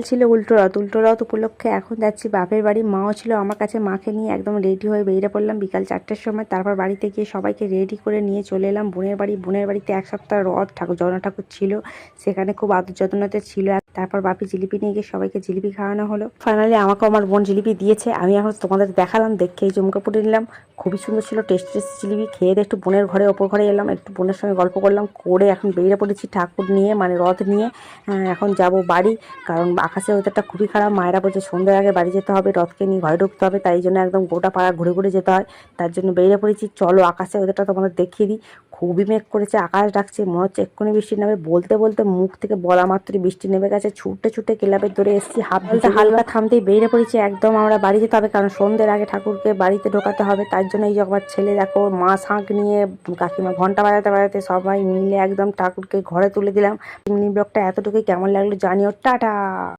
ছিল উল্টো রথ উপলক্ষে এখন যাচ্ছি বাপের বাড়ি। মাও ছিল আমার কাছে, মাকে নিয়ে একদম রেডি হয়ে বেরিয়ে পড়লাম বিকাল 4টের সময়। তারপর বাড়িতে গিয়ে সবাইকে রেডি করে নিয়ে চলে এলাম বোনের বাড়িতে। এক সপ্তাহ রথ জগন্নাথ ঠাকুর ছিল, সেখানে খুব আদর যত্নতে ছিল। তারপর বাপি জিলিপি নিয়ে গিয়ে সবাইকে জিলিপি খাওয়ানো হলো। ফাইনালি আমাকে আমার বোন জিলিপি দিয়েছে, আমি এখন তোমাদের দেখালাম, দেখে এই চমকে পড়ে নিলাম। খুবই সুন্দর ছিল, টেস্টি জিলিপি। খেয়ে একটু বোনের ঘরে ওপর ঘরে এলাম, একটু বোনের সঙ্গে গল্প করলাম, করে এখন বেরিয়ে পড়েছি ঠাকুর নিয়ে, মানে রথ নিয়ে। এখন যাব বাড়ি, কারণ আকাশের ওয়েদারটা খুবই খারাপ। মায়েরা বলছে সন্ধ্যার আগে বাড়ি যেতে হবে, রথকে নিয়ে ঘরে ঢুকতে হবে, তাই জন্য একদম গোটা পাড়া ঘুরে ঘুরে যেতে হয়। তার জন্য বেরিয়ে পড়েছি। চলো আকাশের ওয়েদারটা তোমাদের দেখিয়ে দিই। খুবই মেঘ করেছে, আকাশ ডাকছে, মনে হচ্ছে এক্ষুনি বৃষ্টি নেবে। বলতে বলতে মুখ থেকে বলা মাত্রই বৃষ্টি নেমে গেছে। ছুটে ছুটে ক্লাবের ধরে এসেছি, হালকা থামতেই বেরিয়ে পড়েছি একদম আমরা বাড়ি যেতে হবে, কারণ সন্ধ্যের আগে ঠাকুরকে বাড়িতে ঢোকাতে হবে। তার জন্য এই যে আমার ছেলে দেখো, মা শাঁখ নিয়ে, কাকিমা ঘন্টা বাজাতে বাজাতে সবাই মিলে একদম ঠাকুরকে ঘরে তুলে দিলাম। মিনি ব্লগটা এতটুকুই, কেমন লাগলো জানিও, টাটা।